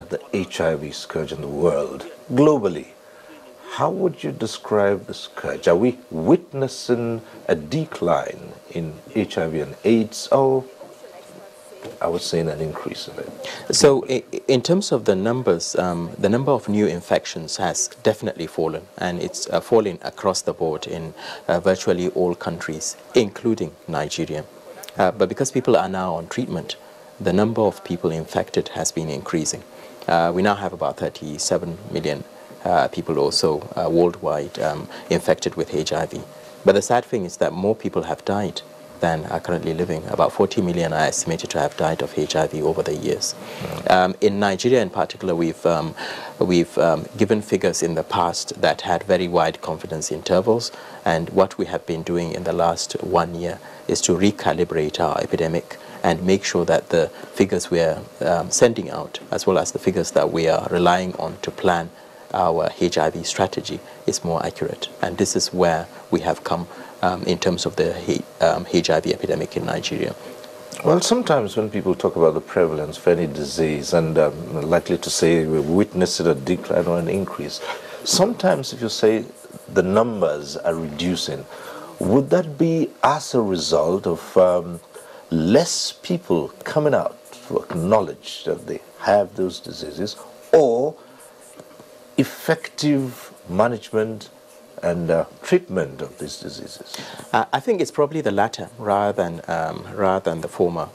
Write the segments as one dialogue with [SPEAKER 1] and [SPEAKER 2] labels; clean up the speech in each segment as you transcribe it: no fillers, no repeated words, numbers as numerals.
[SPEAKER 1] the HIV scourge in the world, globally, how would you describe the scourge? Are we witnessing a decline in HIV and AIDS, or I would say an increase of it?
[SPEAKER 2] So in terms of the numbers, the number of new infections has definitely fallen, and it's fallen across the board in virtually all countries, including Nigeria. But because people are now on treatment, the number of people infected has been increasing. We now have about 37 million people also worldwide infected with HIV. But the sad thing is that more people have died than are currently living. About 40 million are estimated to have died of HIV over the years. In Nigeria in particular, we've given figures in the past that had very wide confidence intervals, and what we have been doing in the last 1 year is to recalibrate our epidemic and make sure that the figures we are sending out, as well as the figures that we are relying on to plan our HIV strategy, is more accurate. And this is where we have come in terms of the HIV epidemic in Nigeria.
[SPEAKER 1] Well, sometimes when people talk about the prevalence of any disease, and likely to say we're witnessing a decline or an increase, sometimes if you say the numbers are reducing, would that be as a result of less people coming out to acknowledge that they have those diseases, or effective management and treatment of these diseases?
[SPEAKER 2] I think it's probably the latter rather than the former.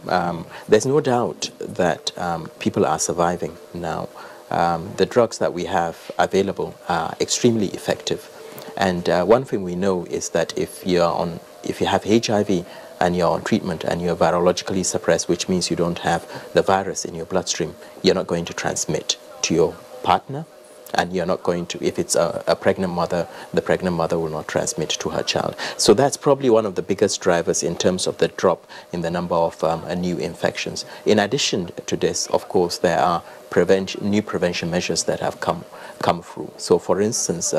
[SPEAKER 2] There's no doubt that people are surviving now. The drugs that we have available are extremely effective, and one thing we know is that if you have HIV and you're on treatment and you're virologically suppressed, which means you don't have the virus in your bloodstream, you're not going to transmit to your partner. And you're not going to, if it's a pregnant mother, the pregnant mother will not transmit to her child. So that's probably one of the biggest drivers in terms of the drop in the number of new infections. In addition to this, of course, there are new prevention measures that have come through. So for instance,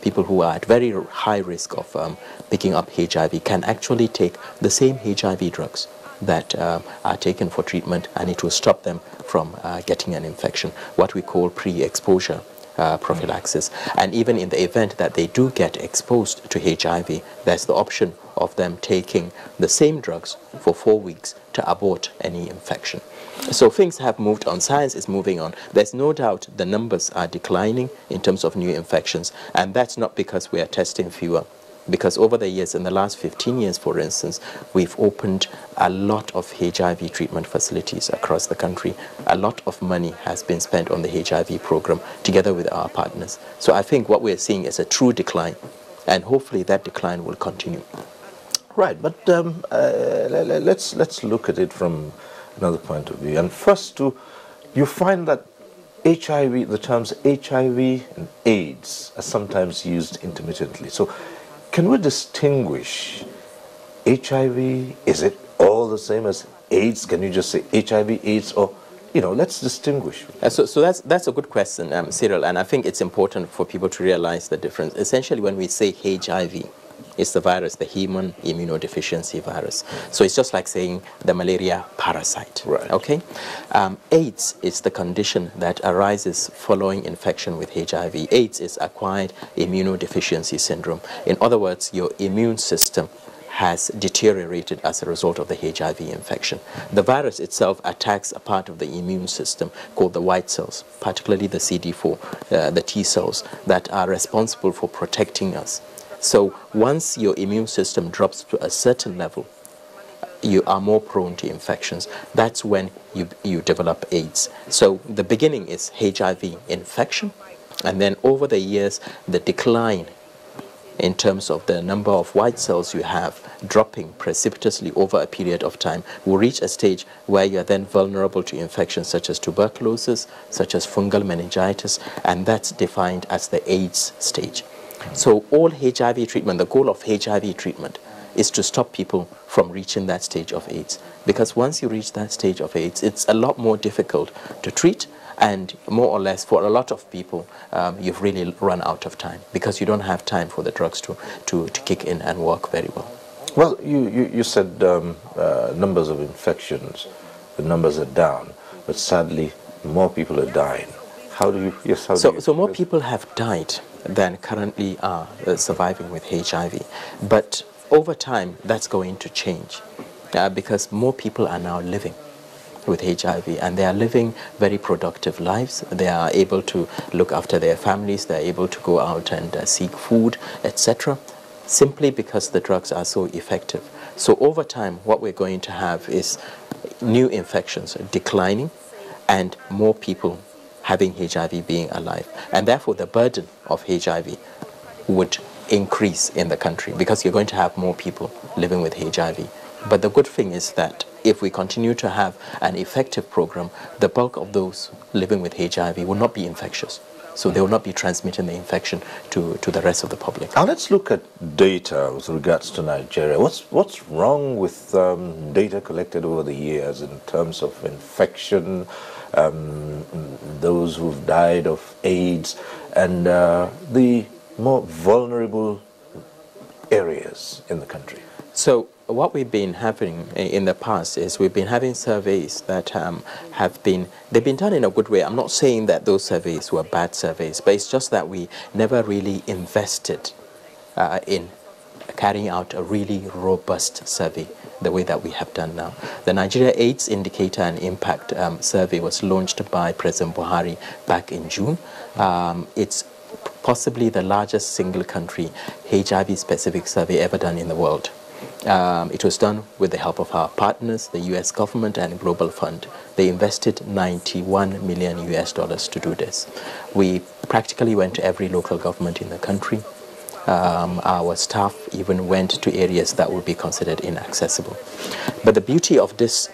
[SPEAKER 2] people who are at very high risk of picking up HIV can actually take the same HIV drugs that are taken for treatment, and it will stop them from getting an infection, what we call pre-exposure prophylaxis. And even in the event that they do get exposed to HIV, there's the option of them taking the same drugs for 4 weeks to abort any infection. So things have moved on. Science is moving on. There's no doubt the numbers are declining in terms of new infections, and that's not because we are testing fewer. Because over the years, in the last 15 years, for instance, we've opened a lot of HIV treatment facilities across the country. A lot of money has been spent on the HIV program together with our partners. So I think what we're seeing is a true decline, and hopefully that decline will continue.
[SPEAKER 1] Right, but let's look at it from another point of view. And first, you find that HIV, the terms HIV and AIDS are sometimes used intermittently. So can we distinguish HIV? Is it all the same as AIDS? Can you just say HIV, AIDS, or, let's distinguish?
[SPEAKER 2] So that's a good question, Cyril, and I think it's important for people to realize the difference. Essentially, when we say HIV, it's the virus, the human immunodeficiency virus. So it's just like saying the malaria parasite.
[SPEAKER 1] Right.
[SPEAKER 2] Okay? AIDS is the condition that arises following infection with HIV. AIDS is acquired immunodeficiency syndrome. In other words, your immune system has deteriorated as a result of the HIV infection. The virus itself attacks a part of the immune system called the white cells, particularly the CD4, the T cells, that are responsible for protecting us. So once your immune system drops to a certain level, you are more prone to infections. That's when you develop AIDS. So the beginning is HIV infection, and then over the years, the decline in terms of the number of white cells you have dropping precipitously over a period of time will reach a stage where you are then vulnerable to infections such as tuberculosis, such as fungal meningitis, and that's defined as the AIDS stage. So all HIV treatment, the goal of HIV treatment is to stop people from reaching that stage of AIDS. Because once you reach that stage of AIDS, it's a lot more difficult to treat, and more or less for a lot of people, you've really run out of time because you don't have time for the drugs to kick in and work very well.
[SPEAKER 1] Well, you said numbers of infections, the numbers are down, but sadly more people are dying. How do you, yes, how do you...
[SPEAKER 2] So more people have died than currently are surviving with HIV. But over time, that's going to change because more people are now living with HIV, and they are living very productive lives. They are able to look after their families, they are able to go out and seek food, etc., simply because the drugs are so effective. So over time, what we're going to have is new infections declining and more people having HIV being alive. And therefore, the burden of HIV would increase in the country because you're going to have more people living with HIV. But the good thing is that if we continue to have an effective program, the bulk of those living with HIV will not be infectious. So they will not be transmitting the infection to the rest of the public.
[SPEAKER 1] Now let's look at data with regards to Nigeria. What's wrong with data collected over the years in terms of infection, those who've died of AIDS, and the more vulnerable areas in the country?
[SPEAKER 2] So what we've been having in the past is we've been having surveys that they've been done in a good way. I'm not saying that those surveys were bad surveys, but it's just that we never really invested in carrying out a really robust survey the way that we have done now. The Nigeria AIDS Indicator and Impact Survey was launched by President Buhari back in June. It's possibly the largest single country HIV-specific survey ever done in the world. It was done with the help of our partners, the US government and Global Fund. They invested 91 million US dollars to do this. We practically went to every local government in the country. Our staff even went to areas that would be considered inaccessible. But the beauty of this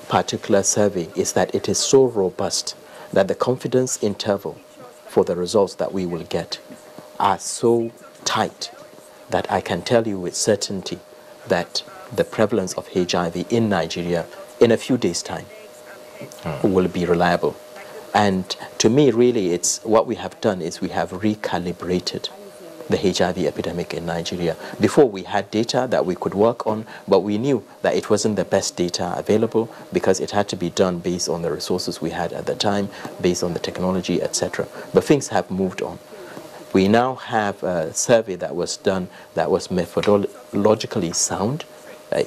[SPEAKER 2] particular survey is that it is so robust that the confidence interval for the results that we will get are so tight that I can tell you with certainty that the prevalence of HIV in Nigeria in a few days' time will be reliable. And to me, really, it's what we have done is we have recalibrated the HIV epidemic in Nigeria. Before, we had data that we could work on, but we knew that it wasn't the best data available because it had to be done based on the resources we had at the time, based on the technology, etc. But things have moved on. We now have a survey that was done that was methodologically sound,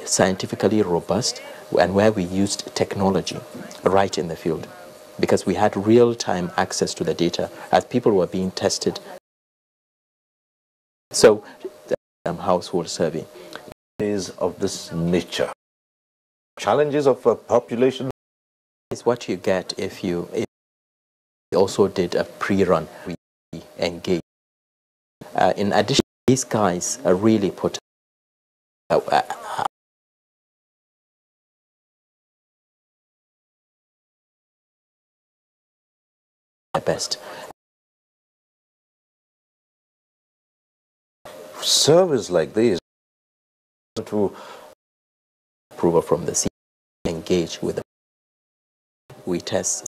[SPEAKER 2] scientifically robust, and where we used technology right in the field because we had real-time access to the data as people were being tested. So, the household survey
[SPEAKER 1] is of this nature. Challenges of a population
[SPEAKER 2] is what you get if you also did a pre-run. We engage. In addition, these guys are really put their best.
[SPEAKER 1] Service like this to
[SPEAKER 2] approval from the CDC, engage with them. We test.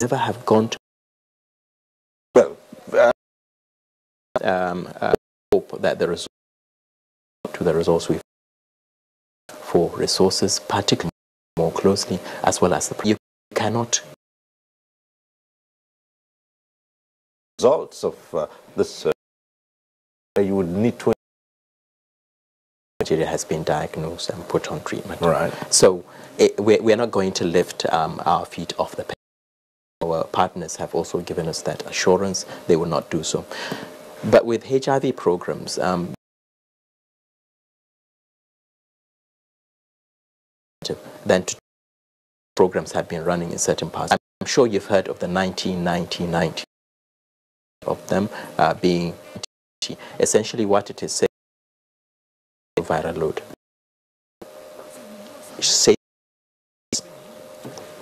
[SPEAKER 2] Never have gone to.
[SPEAKER 1] Well,
[SPEAKER 2] hope that the results to the results we for resources, particularly more closely, as well as the you cannot
[SPEAKER 1] results of this. You would need to.
[SPEAKER 2] Nigeria has been diagnosed and put on treatment.
[SPEAKER 1] Right.
[SPEAKER 2] So we're not going to lift our feet off the pedal. Our partners have also given us that assurance they will not do so. But with HIV programs, then programs have been running in certain parts. I'm sure you've heard of the 1990 of them being essentially what it is saying viral load.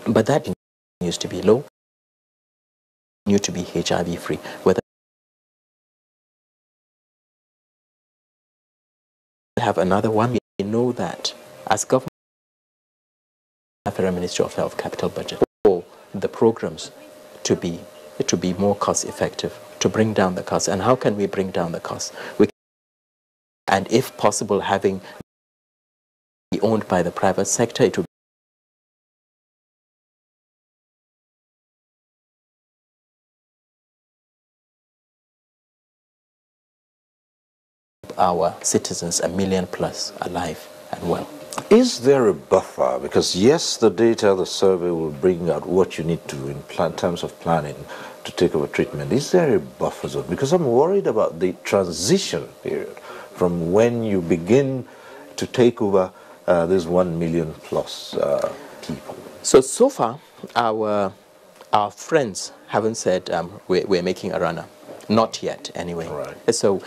[SPEAKER 2] But that used to be low, new to be HIV free. Whether we have another one, we know that as government, the Federal Ministry of Health capital budget for the programs to be more cost effective, to bring down the cost. And how can we bring down the cost? And if possible, having be owned by the private sector, it would our citizens 1 million plus alive and well.
[SPEAKER 1] Is there a buffer? Because yes, the data, the survey will bring out what you need to in terms of planning to take over treatment. Is there a buffer zone? Because I'm worried about the transition period from when you begin to take over these 1 million plus people.
[SPEAKER 2] So far, our friends haven't said we're making a runner. Not yet, anyway.
[SPEAKER 1] Right.
[SPEAKER 2] So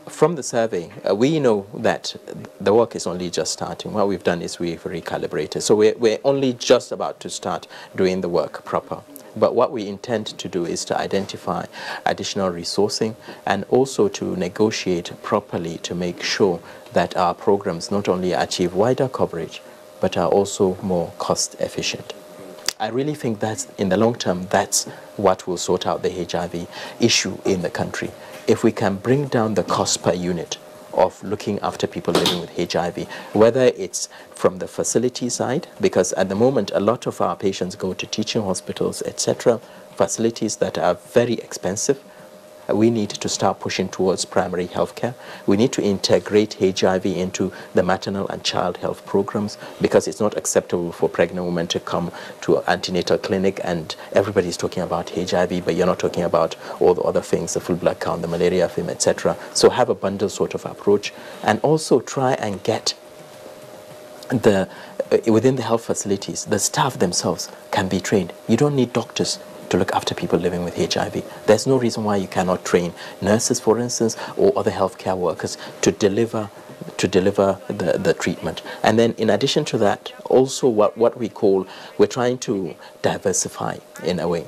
[SPEAKER 2] from the survey, we know that the work is only just starting. What we've done is we've recalibrated. So we're only just about to start doing the work proper. But what we intend to do is to identify additional resourcing and also to negotiate properly to make sure that our programs not only achieve wider coverage, but are also more cost efficient. I really think that in the long term, that's what will sort out the HIV issue in the country. If we can bring down the cost per unit of looking after people living with HIV, whether it's from the facility side, because at the moment a lot of our patients go to teaching hospitals, etc., facilities that are very expensive. We need to start pushing towards primary health care. We need to integrate HIV into the maternal and child health programs, because it's not acceptable for pregnant women to come to an antenatal clinic and everybody's talking about HIV, but you're not talking about all the other things, the full blood count, the malaria film, etc. So have a bundle sort of approach, and also try and get within the health facilities, the staff themselves can be trained. You don't need doctors to look after people living with HIV. There's no reason why you cannot train nurses, for instance, or other healthcare workers to deliver the treatment. And then in addition to that, also what we're trying to diversify in a way.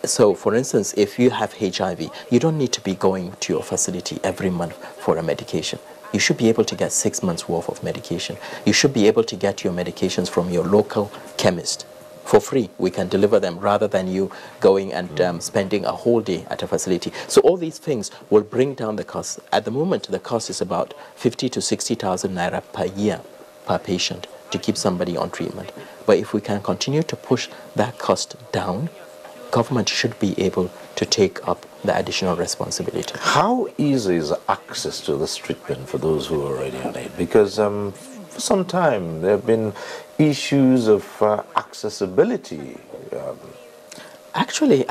[SPEAKER 2] So for instance, if you have HIV, you don't need to be going to your facility every month for a medication. You should be able to get 6 months worth of medication. You should be able to get your medications from your local chemist for free. We can deliver them rather than you going and spending a whole day at a facility. So all these things will bring down the cost. At the moment, the cost is about 50 to 60,000 naira per year per patient to keep somebody on treatment. But if we can continue to push that cost down, government should be able to take up the additional responsibility.
[SPEAKER 1] How easy is access to this treatment for those who are already on it? Because for some time there have been issues of accessibility.
[SPEAKER 2] Actually,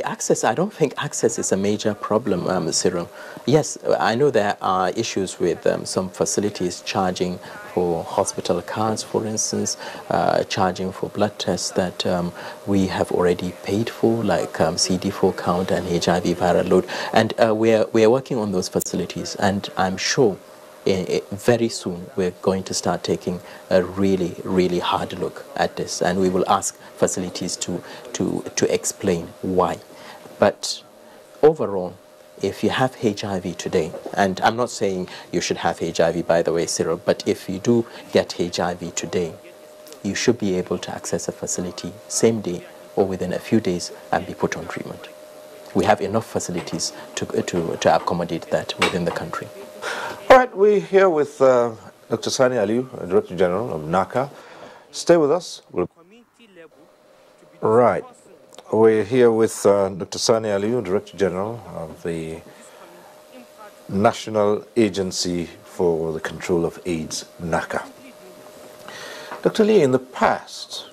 [SPEAKER 2] access, I don't think access is a major problem, Cyril. Yes, I know there are issues with some facilities charging for hospital cards, for instance, charging for blood tests that we have already paid for, like CD4 count and HIV viral load. And we are working on those facilities, and I'm sure very soon we're going to start taking a really, really hard look at this, and we will ask facilities to explain why. But overall, if you have HIV today, and I'm not saying you should have HIV, by the way, Cyril, but if you do get HIV today, you should be able to access a facility same day or within a few days and be put on treatment. We have enough facilities to accommodate that within the country.
[SPEAKER 1] All right, we're here with Dr. Sani Aliyu, Director General of NACA. Stay with us. Right. We're here with Dr. Sani Aliyu, Director General of the National Agency for the Control of AIDS, NACA. Dr. Lee, in the past,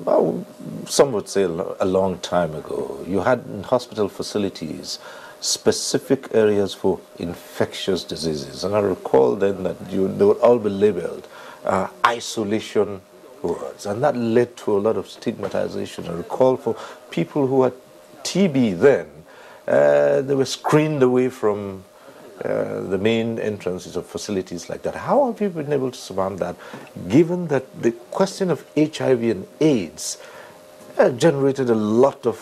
[SPEAKER 1] well, some would say a long time ago, you had in hospital facilities specific areas for infectious diseases. And I recall then that they would all be labeled isolation wards. And that led to a lot of stigmatization. I recall for people who had TB then, they were screened away from the main entrances of facilities like that. How have you been able to surmount that, given that the question of HIV and AIDS generated a lot of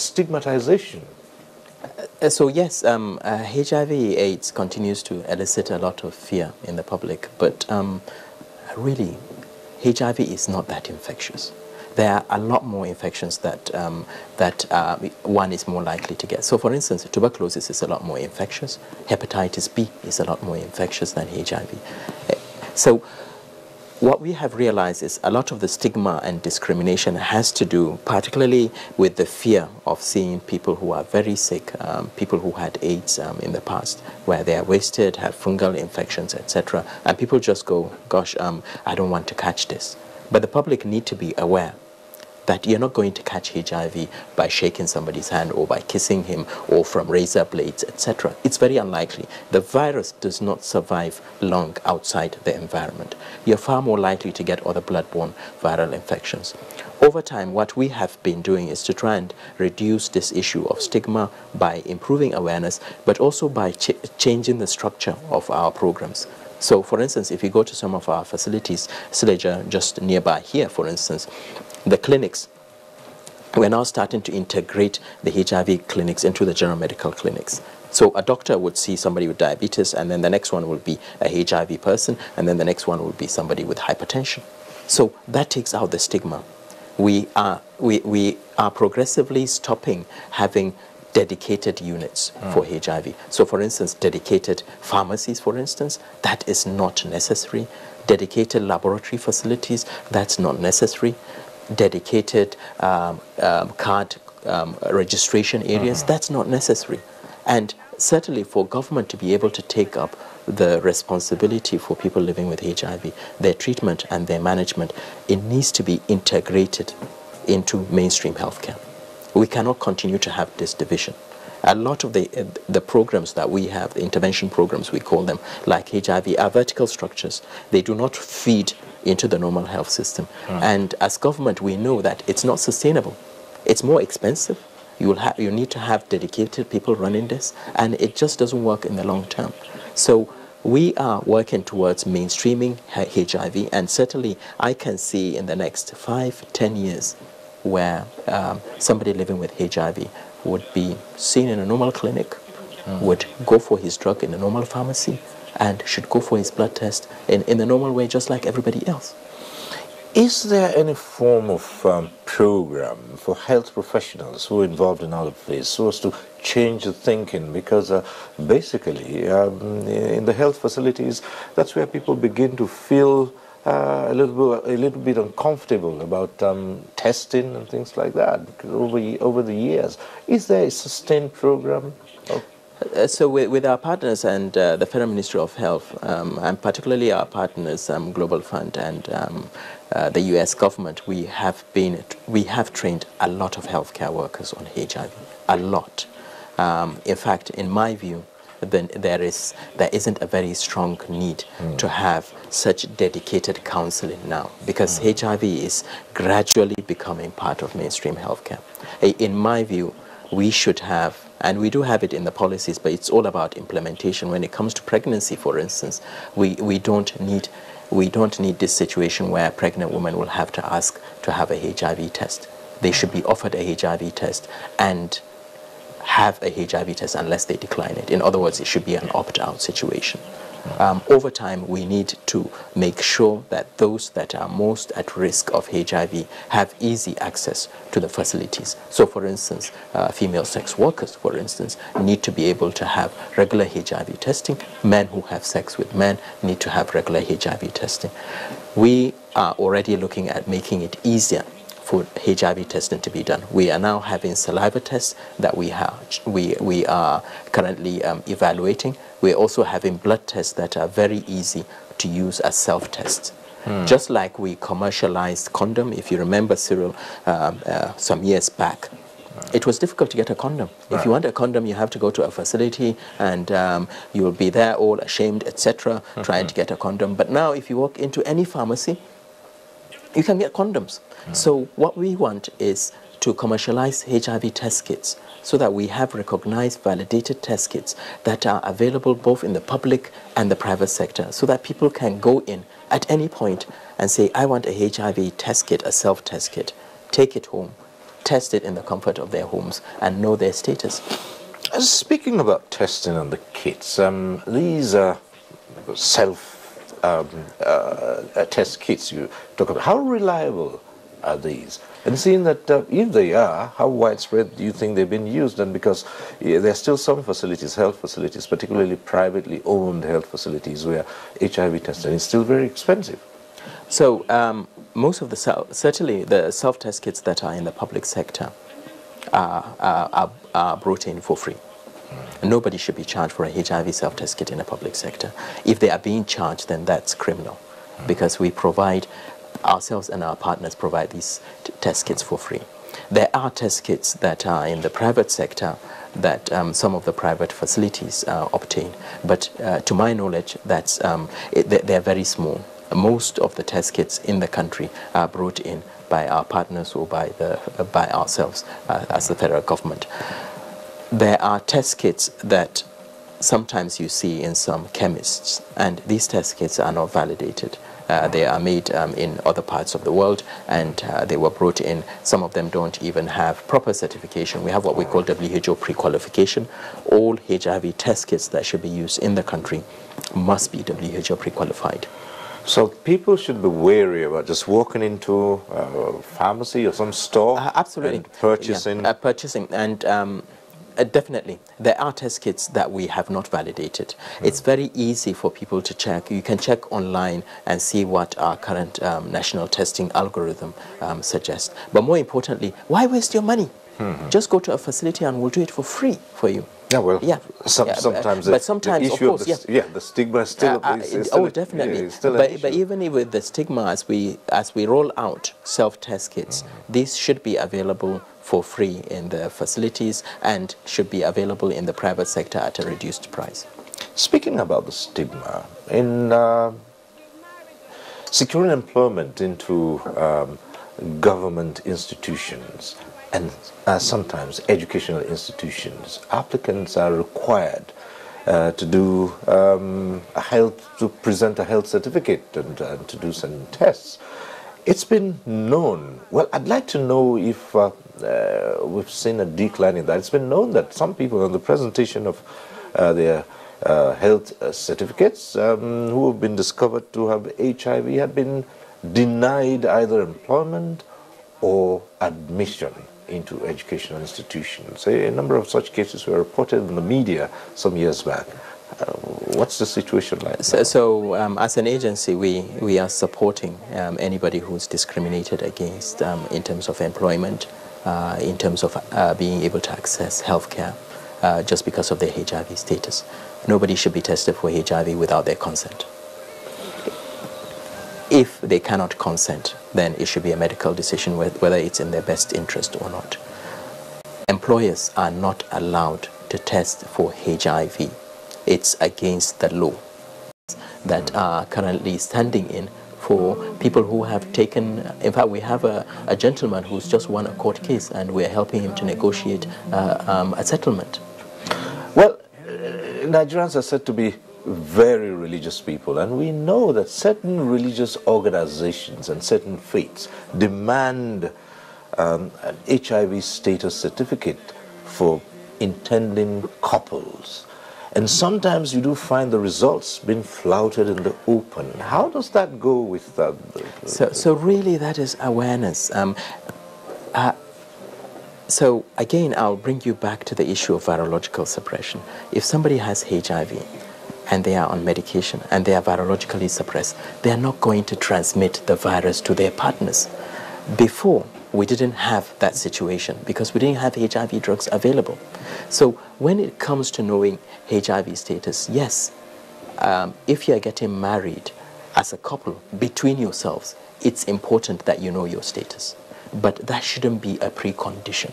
[SPEAKER 1] stigmatization?
[SPEAKER 2] So yes, HIV/AIDS continues to elicit a lot of fear in the public, but really, HIV is not that infectious. There are a lot more infections that one is more likely to get. So for instance, tuberculosis is a lot more infectious. Hepatitis B is a lot more infectious than HIV. So what we have realized is a lot of the stigma and discrimination has to do particularly with the fear of seeing people who are very sick, people who had AIDS in the past, where they are wasted, have fungal infections, etc. And people just go, gosh, I don't want to catch this. But the public need to be aware that you're not going to catch HIV by shaking somebody's hand or by kissing him or from razor blades, etc. It's very unlikely. The virus does not survive long outside the environment. You're far more likely to get other bloodborne viral infections. Over time, what we have been doing is to try and reduce this issue of stigma by improving awareness, but also by changing the structure of our programs. So, for instance, if you go to some of our facilities, Sileja, just nearby here, for instance, the clinics, we're now starting to integrate the HIV clinics into the general medical clinics. So a doctor would see somebody with diabetes, and then the next one will be a HIV person, and then the next one will be somebody with hypertension. So that takes out the stigma. We are progressively stopping having dedicated units for HIV. So for instance, dedicated pharmacies, for instance, that is not necessary. Dedicated laboratory facilities, that's not necessary. Dedicated card registration areas, that's not necessary. And certainly for government to be able to take up the responsibility for people living with HIV, their treatment and their management, it needs to be integrated into mainstream healthcare. We cannot continue to have this division. A lot of the programs that we have, the intervention programs we call them, like HIV, are vertical structures. They do not feed into the normal health system. And as government, we know that it's not sustainable. It's more expensive. You need to have dedicated people running this, and it just doesn't work in the long term. So we are working towards mainstreaming HIV, and certainly I can see in the next 5-10 years where somebody living with HIV would be seen in a normal clinic, would go for his drug in a normal pharmacy, and should go for his blood test in the normal way, just like everybody else.
[SPEAKER 1] Is there any form of program for health professionals who are involved in all of this so as to change the thinking? Because basically, in the health facilities, that's where people begin to feel a little bit uncomfortable about testing and things like that over the years. Is there a sustained program?
[SPEAKER 2] So with our partners and the Federal Ministry of Health, and particularly our partners, Global Fund and the U.S. government, we have trained a lot of healthcare workers on HIV, a lot. In fact, in my view, then there isn't a very strong need to have such dedicated counseling now, because HIV is gradually becoming part of mainstream healthcare. In my view, we should have, and we do have it in the policies, but it's all about implementation. When it comes to pregnancy, for instance, we don't need this situation where a pregnant woman will have to ask to have a HIV test. They should be offered a HIV test and have a HIV test unless they decline it. In other words, it should be an opt-out situation. Over time, we need to make sure that those that are most at risk of HIV have easy access to the facilities. So, for instance, female sex workers, for instance, need to be able to have regular HIV testing. Men who have sex with men need to have regular HIV testing. We are already looking at making it easier for HIV testing to be done. We are now having saliva tests that we are currently evaluating. We're also having blood tests that are very easy to use as self-tests. Just like we commercialized condom, if you remember, Cyril, some years back, it was difficult to get a condom. Right. If you want a condom, you have to go to a facility and you will be there all ashamed, etc., trying to get a condom. But now if you walk into any pharmacy, you can get condoms. So what we want is to commercialize HIV test kits so that we have recognized, validated test kits that are available both in the public and the private sector, so that people can go in at any point and say, I want a HIV test kit, a self-test kit, take it home, test it in the comfort of their homes, and know their status.
[SPEAKER 1] Speaking about testing on the kits, these are test kits you talk about. How reliable are these? And seeing that if they are, how widespread do you think they've been used? And because there are still some facilities, health facilities, particularly privately owned health facilities, where HIV testing is still very expensive.
[SPEAKER 2] So most of the certainly the self-test kits that are in the public sector are brought in for free. Nobody should be charged for a HIV self-test kit in the public sector. If they are being charged, then that's criminal, because we provide, ourselves and our partners provide these test kits for free. There are test kits that are in the private sector that some of the private facilities obtain, but to my knowledge, that's they're very small. Most of the test kits in the country are brought in by our partners or by ourselves as the federal government. There are test kits that sometimes you see in some chemists, and these test kits are not validated. They are made in other parts of the world, and they were brought in. Some of them don't even have proper certification. We have what we call WHO pre-qualification. All HIV test kits that should be used in the country must be WHO pre-qualified.
[SPEAKER 1] So people should be wary about just walking into a pharmacy or some store
[SPEAKER 2] absolutely.
[SPEAKER 1] And purchasing.
[SPEAKER 2] Yeah, purchasing and definitely, there are test kits that we have not validated. It's very easy for people to check. You can check online and see what our current national testing algorithm suggests. But more importantly, why waste your money? Just go to a facility and we'll do it for free for you.
[SPEAKER 1] Yeah, well,
[SPEAKER 2] yeah.
[SPEAKER 1] Sometimes
[SPEAKER 2] but sometimes,
[SPEAKER 1] the issue
[SPEAKER 2] of course,
[SPEAKER 1] the stigma is still,
[SPEAKER 2] definitely.
[SPEAKER 1] Yeah,
[SPEAKER 2] but even with the stigma, as we roll out self-test kits, these should be available for free in the facilities and should be available in the private sector at a reduced price.
[SPEAKER 1] Speaking about the stigma, in securing employment into government institutions and sometimes educational institutions, applicants are required to present a health certificate and to do some tests. It's been known. Well, I'd like to know if we've seen a decline in that. It's been known that some people on the presentation of their health certificates who have been discovered to have HIV had been denied either employment or admission into educational institutions. A number of such cases were reported in the media some years back. What's the situation like?
[SPEAKER 2] So as an agency, we are supporting anybody who's discriminated against in terms of employment, in terms of being able to access healthcare just because of their HIV status. Nobody should be tested for HIV without their consent. If they cannot consent, then it should be a medical decision whether it's in their best interest or not. Employers are not allowed to test for HIV. It's against the law that are currently standing in for people who have taken, in fact we have a gentleman who's just won a court case and we're helping him to negotiate a settlement.
[SPEAKER 1] Well, Nigerians are said to be very religious people, and we know that certain religious organizations and certain faiths demand an HIV status certificate for intending couples. And sometimes you do find the results being flouted in the open. How does that go with that?
[SPEAKER 2] So really that is awareness. So again, I'll bring you back to the issue of virological suppression. If somebody has HIV and they are on medication and they are virologically suppressed, they are not going to transmit the virus to their partners. Before, we didn't have that situation because we didn't have HIV drugs available. So when it comes to knowing HIV status, yes, if you're getting married as a couple between yourselves, it's important that you know your status. But that shouldn't be a precondition.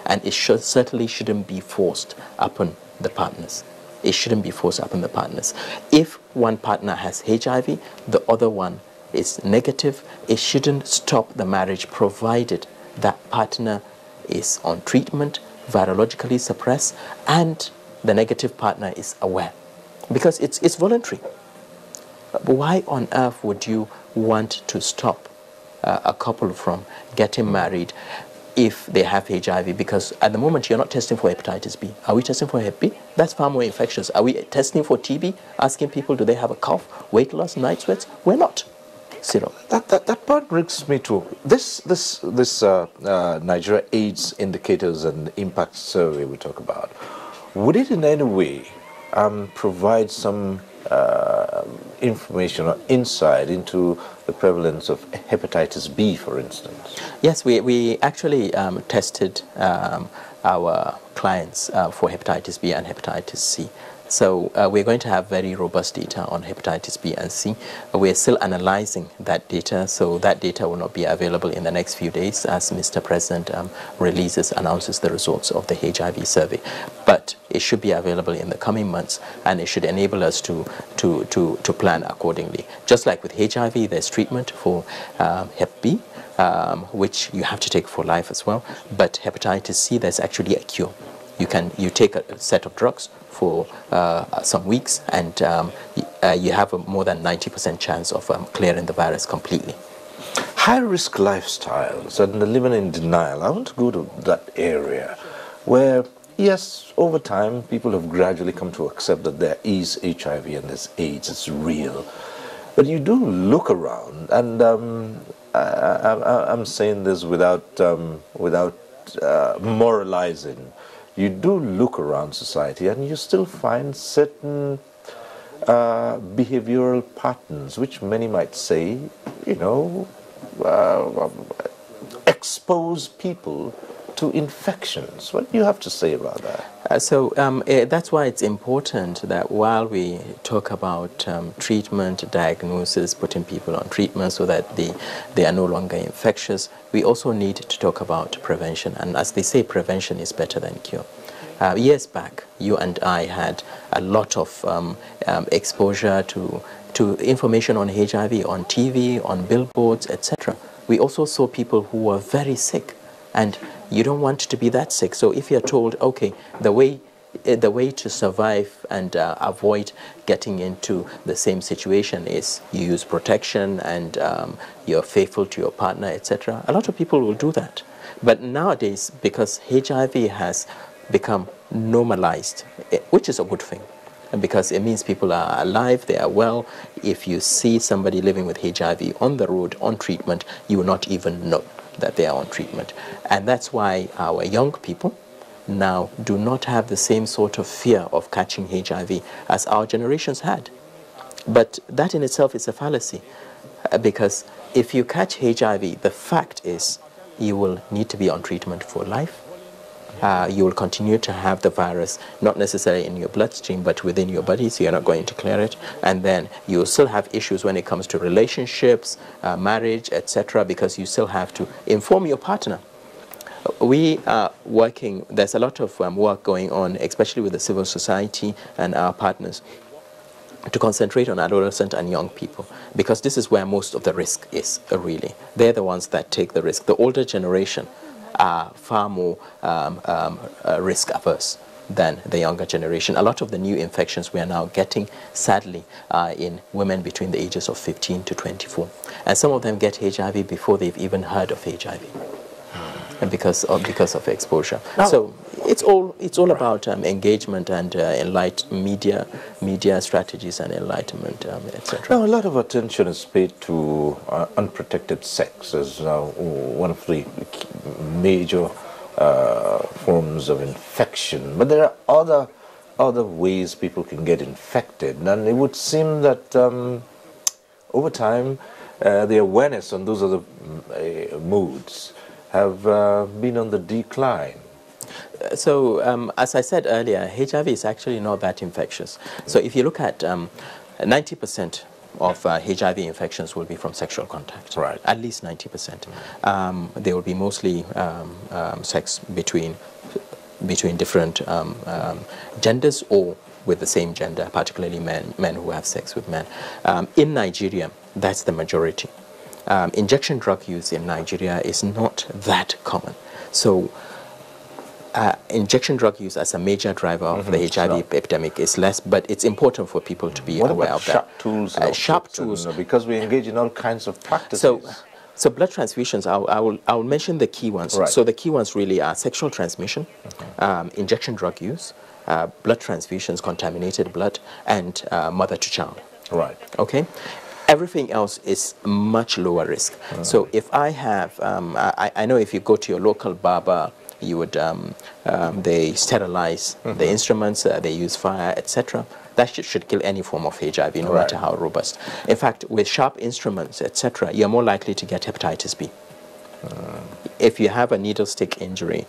[SPEAKER 2] And it certainly shouldn't be forced upon the partners. It shouldn't be forced upon the partners. If one partner has HIV, the other one is negative, it shouldn't stop the marriage provided that partner is on treatment, virologically suppressed, and the negative partner is aware. Because it's voluntary. But why on earth would you want to stop a couple from getting married if they have HIV? Because at the moment you're not testing for hepatitis B. Are we testing for Hep B? That's far more infectious. Are we testing for TB? Asking people, do they have a cough, weight loss, night sweats? We're not. Zero.
[SPEAKER 1] That part brings me to this Nigeria AIDS indicators and impact survey we talk about. Would it in any way provide some information or insight into the prevalence of hepatitis B, for instance?
[SPEAKER 2] Yes, we actually tested our clients for hepatitis B and hepatitis C. So we're going to have very robust data on hepatitis B and C. We're still analyzing that data, so that data will not be available in the next few days as Mr. President announces the results of the HIV survey. But it should be available in the coming months, and it should enable us to plan accordingly. Just like with HIV, there's treatment for Hep B, which you have to take for life as well. But hepatitis C, there's actually a cure. You take a set of drugs for some weeks, and you have a more than 90% chance of clearing the virus completely.
[SPEAKER 1] High-risk lifestyles and living in denial. I want to go to that area where, yes, over time, people have gradually come to accept that there is HIV and there's AIDS. It's real. But you do look around, and I'm saying this without moralizing. You do look around society and you still find certain behavioral patterns which many might say, expose people to infections. What do you have to say about that?
[SPEAKER 2] That's why it's important that while we talk about treatment, diagnosis, putting people on treatment so that they are no longer infectious, we also need to talk about prevention. And as they say, prevention is better than cure. Years back, you and I had a lot of exposure to information on HIV, on TV, on billboards, etc. We also saw people who were very sick, and you don't want to be that sick. So if you're told, okay, the way to survive and avoid getting into the same situation is you use protection and you're faithful to your partner, etc., a lot of people will do that. But nowadays, because HIV has become normalized, which is a good thing, and because it means people are alive, they are well. If you see somebody living with HIV on the road, on treatment, you will not even know that they are on treatment. And that's why our young people now do not have the same sort of fear of catching HIV as our generations had. But that in itself is a fallacy, because if you catch HIV, the fact is you will need to be on treatment for life. You will continue to have the virus, not necessarily in your bloodstream, but within your body, so you're not going to clear it. And then you will still have issues when it comes to relationships, marriage, etc., because you still have to inform your partner. We are working, there's a lot of work going on, especially with the civil society and our partners, to concentrate on adolescent and young people, because this is where most of the risk is, really. They're the ones that take the risk. The older generation are far more risk averse than the younger generation. A lot of the new infections we are now getting, sadly, are in women between the ages of 15 to 24. And some of them get HIV before they've even heard of HIV, and because of exposure. Now, so it's all about engagement and media strategies and enlightenment, etc.
[SPEAKER 1] Now, a lot of attention is paid to unprotected sex as one of the major forms of infection, but there are other ways people can get infected, and it would seem that over time the awareness on those other modes have been on the decline.
[SPEAKER 2] So, as I said earlier, HIV is actually not that infectious. So if you look at 90% of HIV infections will be from sexual contact.
[SPEAKER 1] Right.
[SPEAKER 2] At least 90%. They will be mostly sex between different genders or with the same gender, particularly men who have sex with men. In Nigeria, that's the majority. Injection drug use in Nigeria is not that common. So injection drug use as a major driver of the HIV epidemic is less, but it's important for people to be aware of that.
[SPEAKER 1] Sharp tools?
[SPEAKER 2] Sharp tools.
[SPEAKER 1] Because we engage in all kinds of practices.
[SPEAKER 2] So blood transfusions, I will mention the key ones.
[SPEAKER 1] Right.
[SPEAKER 2] So the key ones really are sexual transmission, injection drug use, blood transfusions, contaminated blood, and mother to child.
[SPEAKER 1] Right.
[SPEAKER 2] Okay? Everything else is much lower risk. So if I have, I know if you go to your local barber, you would, they sterilize the instruments, they use fire, etc. that should kill any form of HIV, no matter how robust. In fact, with sharp instruments, etc., you're more likely to get hepatitis B. If you have a needle stick injury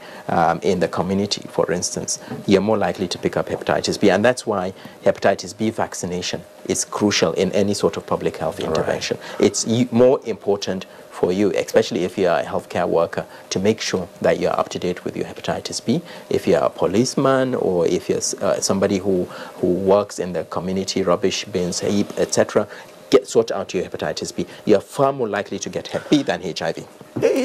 [SPEAKER 2] in the community, for instance, you're more likely to pick up hepatitis B. And that's why hepatitis B vaccination is crucial in any sort of public health intervention. It's more important for you, especially if you're a healthcare worker, to make sure that you're up to date with your hepatitis B. If you're a policeman, or if you're somebody who works in the community rubbish bins, heap, etc., sort out your hepatitis B. You're far more likely to get Hep B than HIV.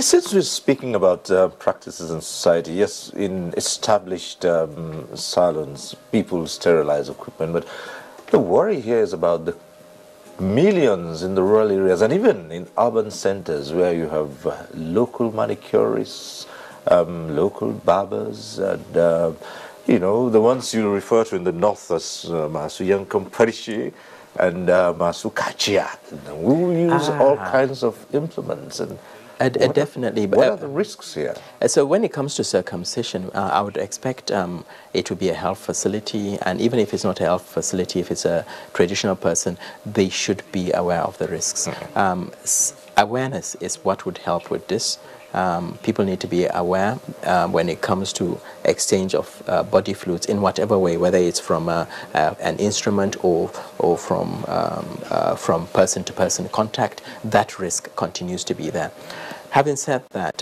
[SPEAKER 1] Since we're speaking about practices in society, yes, in established salons, people sterilize equipment, but the worry here is about the millions in the rural areas and even in urban centers where you have local manicurists, local barbers, and you know, the ones you refer to in the north as Masu Yankum Parishi and Masu Kachia, who use all kinds of implements. And
[SPEAKER 2] definitely.
[SPEAKER 1] What are the risks here?
[SPEAKER 2] So when it comes to circumcision, I would expect it to be a health facility, and even if it's not a health facility, if it's a traditional person, they should be aware of the risks. Awareness is what would help with this. People need to be aware when it comes to exchange of body fluids in whatever way, whether it's from an instrument or from person-to-person contact. That risk continues to be there. Having said that,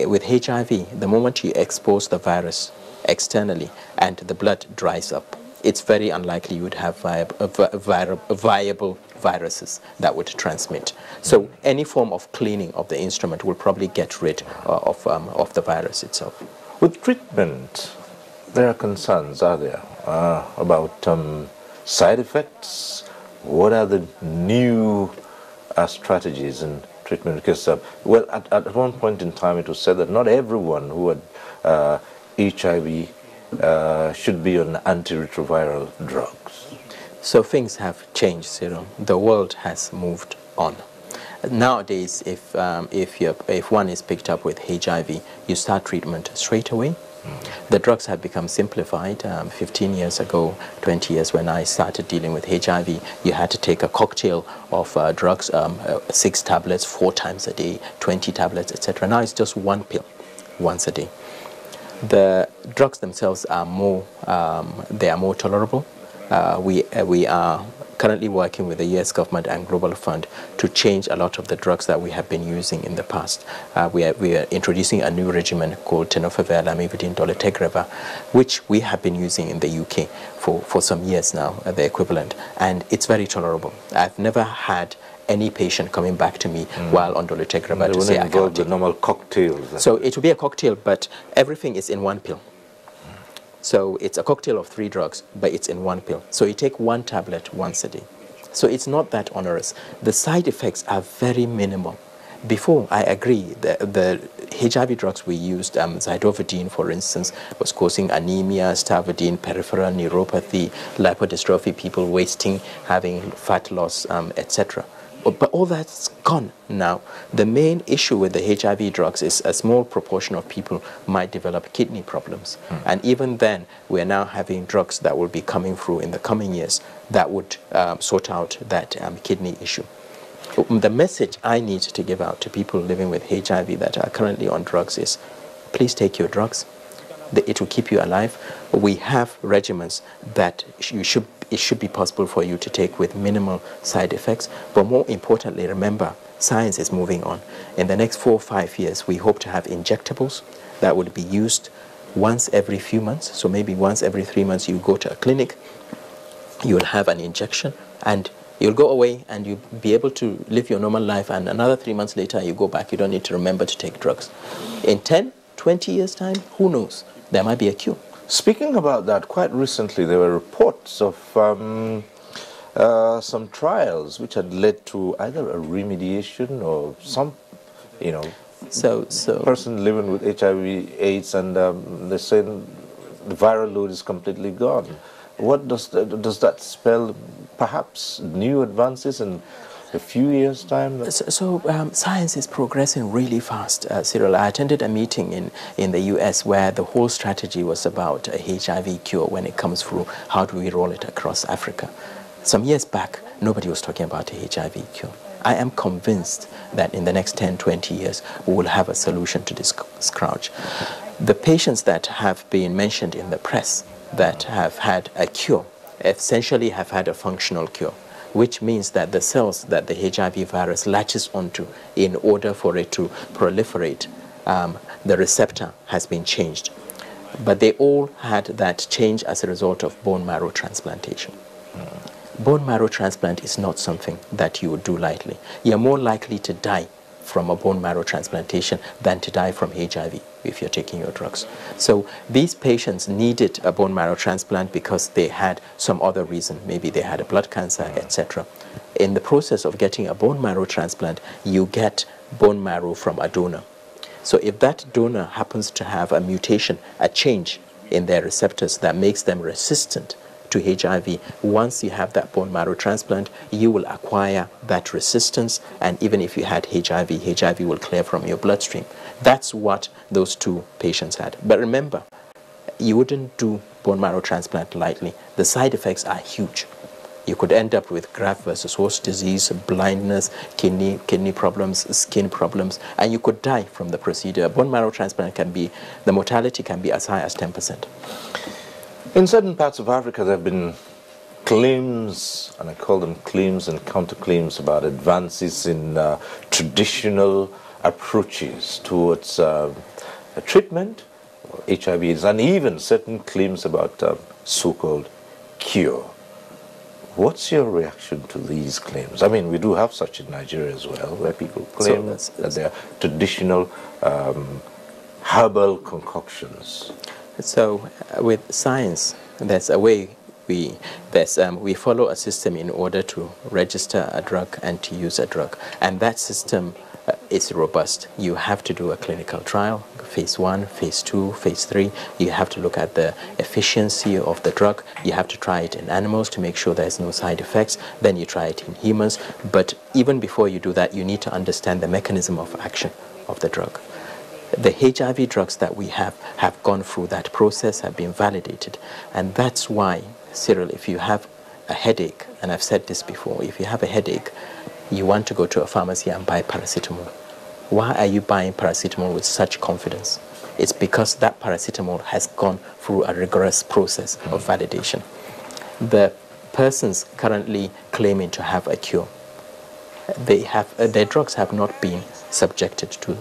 [SPEAKER 2] with HIV, the moment you expose the virus externally and the blood dries up, it's very unlikely you would have viable viruses that would transmit. So any form of cleaning of the instrument will probably get rid of the virus itself.
[SPEAKER 1] With treatment, there are concerns, are there, about side effects? What are the new strategies in treatment? Because, well, at one point in time it was said that not everyone who had HIV should be on antiretroviral drugs.
[SPEAKER 2] So things have changed, Cyril. The world has moved on. Nowadays, if one is picked up with HIV, you start treatment straight away. The drugs have become simplified. 15 years ago, 20 years when I started dealing with HIV, you had to take a cocktail of drugs, 6 tablets, 4 times a day, 20 tablets, etc. Now it's just 1 pill once a day. The drugs themselves are more tolerable. We are currently working with the US government and Global Fund to change a lot of the drugs that we have been using in the past. We are introducing a new regimen called tenofovir, lamivudine, dolutegravir, which we have been using in the UK for some years now, the equivalent, and it's very tolerable. I've never had any patient coming back to me while on dolutegravir to say I can't take
[SPEAKER 1] the normal cocktails.
[SPEAKER 2] So it will be a cocktail, but everything is in 1 pill. So it's a cocktail of 3 drugs, but it's in 1 pill. So you take 1 tablet once a day. So it's not that onerous. The side effects are very minimal. Before, I agree, the HIV drugs we used, zidovudine, for instance, was causing anemia, stavudine, peripheral neuropathy, lipodystrophy, people wasting, having fat loss, etc. But all that's gone now. The main issue with the HIV drugs is a small proportion of people might develop kidney problems. And even then, we are now having drugs that will be coming through in the coming years that would sort out that kidney issue. The message I need to give out to people living with HIV that are currently on drugs is, please take your drugs. It will keep you alive. We have regimens that it should be possible for you to take with minimal side effects. But more importantly, remember, science is moving on. In the next 4 or 5 years, we hope to have injectables that would be used once every few months. So maybe once every 3 months you go to a clinic, you'll have an injection, and you'll go away and you'll be able to live your normal life, and another 3 months later you go back. You don't need to remember to take drugs. In 10, 20 years' time, who knows? There might be a cure.
[SPEAKER 1] Speaking about that, quite recently there were reports of some trials which had led to either a remediation or some, person living with HIV/AIDS, and they're saying the viral load is completely gone. What does that spell? Perhaps new advances in a few years' time?
[SPEAKER 2] Science is progressing really fast, Cyril. I attended a meeting in the US where the whole strategy was about a HIV cure when it comes through. How do we roll it across Africa? Some years back, nobody was talking about a HIV cure. I am convinced that in the next 10, 20 years, we will have a solution to this scourge. The patients that have been mentioned in the press that have had a cure essentially have had a functional cure, which means that the cells that the HIV virus latches onto in order for it to proliferate, the receptor has been changed. But they all had that change as a result of bone marrow transplantation. Bone marrow transplant is not something that you would do lightly. You're more likely to die from a bone marrow transplantation than to die from HIV if you're taking your drugs. So these patients needed a bone marrow transplant because they had some other reason. Maybe they had a blood cancer, etc. In the process of getting a bone marrow transplant, you get bone marrow from a donor. So if that donor happens to have a mutation, a change in their receptors that makes them resistant to HIV, once you have that bone marrow transplant, you will acquire that resistance, and even if you had HIV, HIV will clear from your bloodstream. That's what those two patients had. But remember, you wouldn't do bone marrow transplant lightly. The side effects are huge. You could end up with graft versus host disease, blindness, kidney problems, skin problems, and you could die from the procedure. Bone marrow transplant the mortality can be as high as 10%.
[SPEAKER 1] In certain parts of Africa, there have been claims, and I call them claims and counterclaims, about advances in traditional approaches towards treatment, HIV, and even certain claims about so-called cure. What's your reaction to these claims? I mean, we do have such in Nigeria as well, where people claim that they are traditional herbal concoctions.
[SPEAKER 2] So with science, there's a way we follow a system in order to register a drug and to use a drug. And that system is robust. You have to do a clinical trial, phase 1, phase 2, phase 3. You have to look at the efficiency of the drug. You have to try it in animals to make sure there's no side effects. Then you try it in humans. But even before you do that, you need to understand the mechanism of action of the drug. The HIV drugs that we have gone through that process, have been validated. And that's why, Cyril, if you have a headache, and I've said this before, if you have a headache, you want to go to a pharmacy and buy paracetamol. Why are you buying paracetamol with such confidence? It's because that paracetamol has gone through a rigorous process of validation. The persons currently claiming to have a cure, their drugs have not been subjected to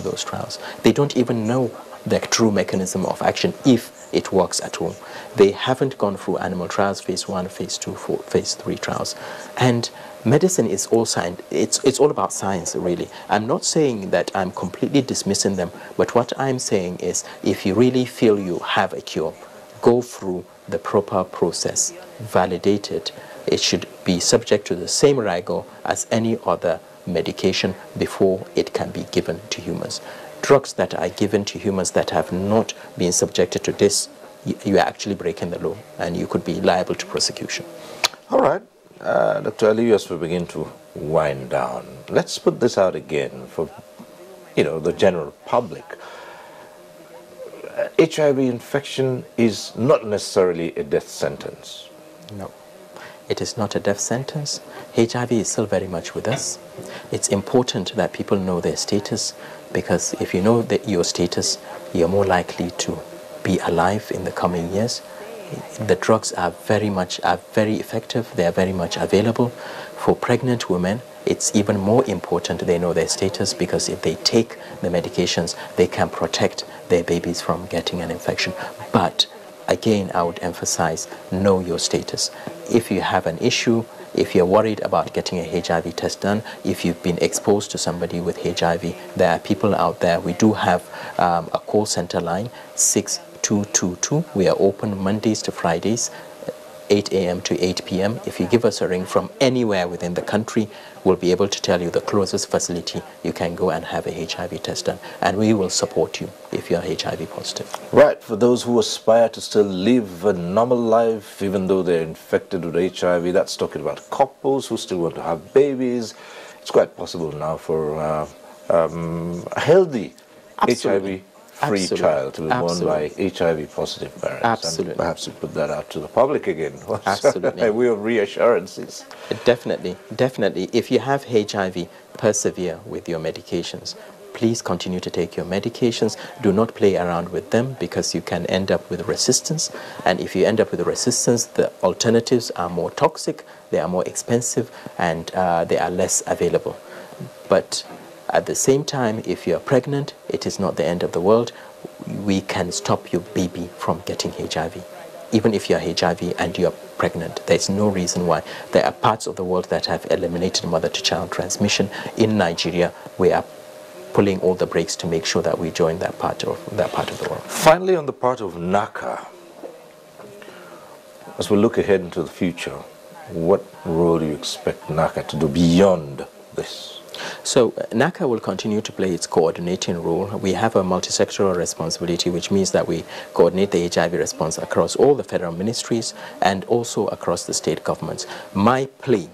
[SPEAKER 2] those trials. They don't even know the true mechanism of action, if it works at all. They haven't gone through animal trials, phase 1, phase 2, phase 3 trials. And medicine is all science. It's all about science, really. I'm not saying that I'm completely dismissing them, but what I'm saying is, if you really feel you have a cure, go through the proper process, validate it. It should be subject to the same rigor as any other medication before it can be given to humans. Drugs that are given to humans that have not been subjected to this, you are actually breaking the law, and you could be liable to prosecution.
[SPEAKER 1] All right. Dr. Ali, as we begin to wind down, let's put this out again for, the general public. HIV infection is not necessarily a death sentence.
[SPEAKER 2] No, it is not a death sentence. HIV is still very much with us. It's important that people know their status, because if you know your status, you're more likely to be alive in the coming years. The drugs are very effective. They are very much available. For pregnant women, it's even more important they know their status, because if they take the medications, they can protect their babies from getting an infection. But again, I would emphasize, know your status. If you have an issue, if you're worried about getting a HIV test done, if you've been exposed to somebody with HIV, there are people out there. We do have a call center line, 6222. We are open Mondays to Fridays, 8 a.m. to 8 p.m. If you give us a ring from anywhere within the country, we'll be able to tell you the closest facility you can go and have a HIV test done. And we will support you if you're HIV positive.
[SPEAKER 1] Right. For those who aspire to still live a normal life, even though they're infected with HIV, that's talking about couples who still want to have babies. It's quite possible now for a healthy HIV-free child to be born by HIV-positive parents.
[SPEAKER 2] Absolutely.
[SPEAKER 1] And perhaps to put that out to the public again.
[SPEAKER 2] Absolutely.
[SPEAKER 1] A way of reassurances.
[SPEAKER 2] Definitely, definitely. If you have HIV, persevere with your medications. Please continue to take your medications. Do not play around with them because you can end up with resistance. And if you end up with resistance, the alternatives are more toxic, they are more expensive, and they are less available. But at the same time, if you are pregnant, it is not the end of the world. We can stop your baby from getting HIV. Even if you are HIV and you are pregnant, there's no reason why. There are parts of the world that have eliminated mother-to-child transmission. In Nigeria, we are pulling all the brakes to make sure that we join that part of the world.
[SPEAKER 1] Finally, on the part of NACA, as we look ahead into the future, what role do you expect NACA to do beyond this?
[SPEAKER 2] So NACA will continue to play its coordinating role. We have a multi-sectoral responsibility, which means that we coordinate the HIV response across all the federal ministries and also across the state governments. My plea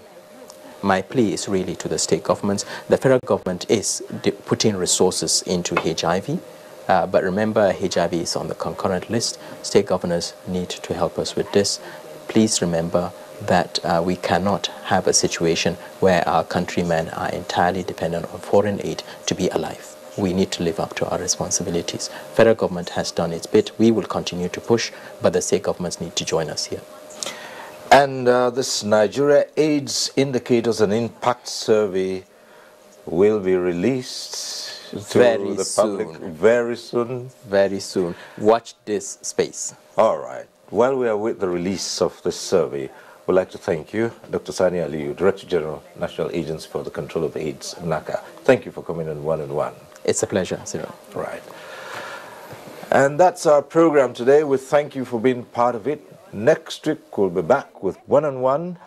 [SPEAKER 2] is really to the state governments. The federal government is putting resources into HIV, but remember, HIV is on the concurrent list. State governors need to help us with this. Please remember that we cannot have a situation where our countrymen are entirely dependent on foreign aid to be alive. We need to live up to our responsibilities. Federal government has done its bit. We will continue to push, but the state governments need to join us here.
[SPEAKER 1] And this Nigeria AIDS Indicators and Impact Survey will be released to the public very soon.
[SPEAKER 2] Very soon. Watch this space.
[SPEAKER 1] All right. While we are with the release of this survey, we'd like to thank you, Dr. Sani Aliyu, Director General, National Agency for the Control of AIDS, NACA. Thank you for coming on One-on-One.
[SPEAKER 2] It's a pleasure, Cyril.
[SPEAKER 1] Right. And that's our program today. We thank you for being part of it. Next week, we'll be back with One-on-One.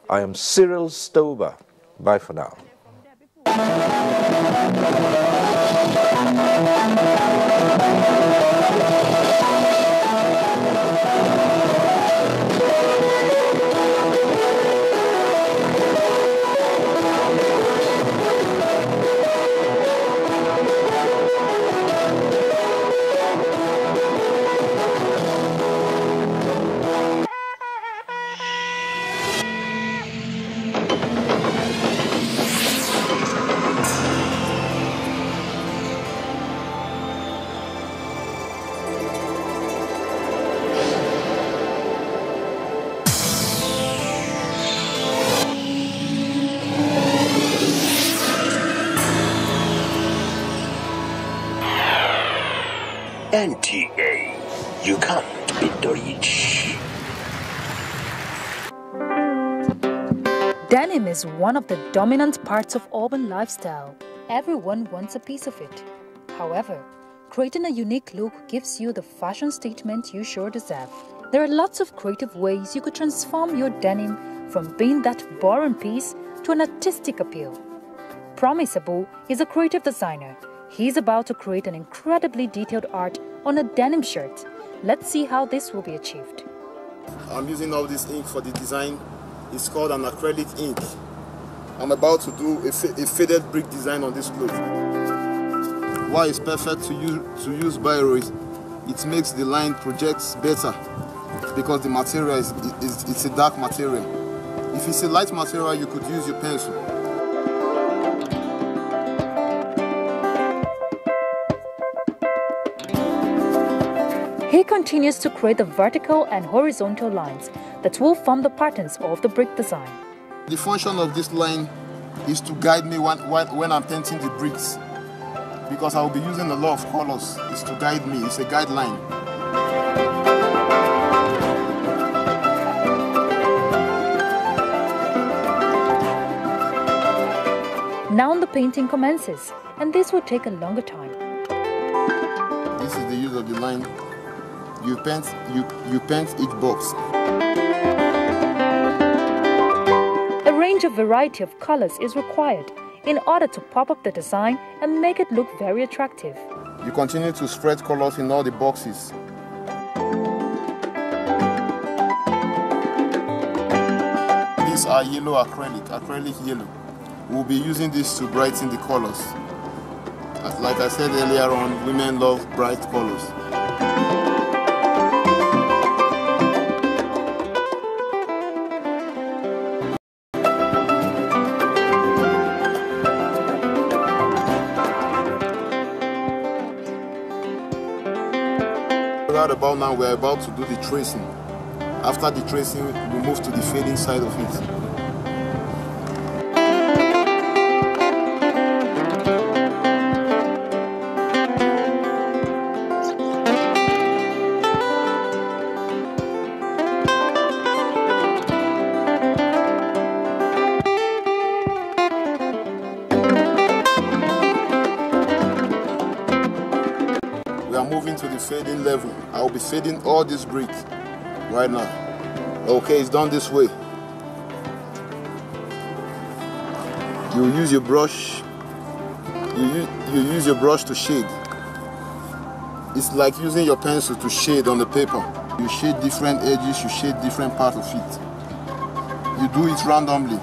[SPEAKER 1] I am Cyril Stober. Bye for now.
[SPEAKER 3] NTA, you can't beat the rich.
[SPEAKER 4] Denim is one of the dominant parts of urban lifestyle. Everyone wants a piece of it. However, creating a unique look gives you the fashion statement you sure deserve. There are lots of creative ways you could transform your denim from being that boring piece to an artistic appeal. Promise Abu is a creative designer. He's about to create an incredibly detailed art on a denim shirt. Let's see how this will be achieved.
[SPEAKER 5] I'm using all this ink for the design. It's called an acrylic ink. I'm about to do a faded brick design on this cloth. Why it's perfect to use biro is it makes the line project better because the material it's a dark material. If it's a light material, you could use your pencil.
[SPEAKER 4] He continues to create the vertical and horizontal lines that will form the patterns of the brick design.
[SPEAKER 5] The function of this line is to guide me when I'm painting the bricks, because I will be using a lot of colors. It's to guide me. It's a guideline.
[SPEAKER 4] Now the painting commences, and this will take a longer time.
[SPEAKER 5] This is the use of the line. You paint each box.
[SPEAKER 4] range of variety of colors is required in order to pop up the design and make it look very attractive.
[SPEAKER 5] You continue to spread colors in all the boxes. These are yellow acrylic yellow. We'll be using this to brighten the colors. Like I said earlier on, women love bright colors. Right about now, we're about to do the tracing. After the tracing, we move to the fading side of it. We are moving to the fading level. I will be fading all this brick right now. Okay, it's done this way. You use your brush. You use your brush to shade. It's like using your pencil to shade on the paper. You shade different edges, you shade different parts of it. You do it randomly.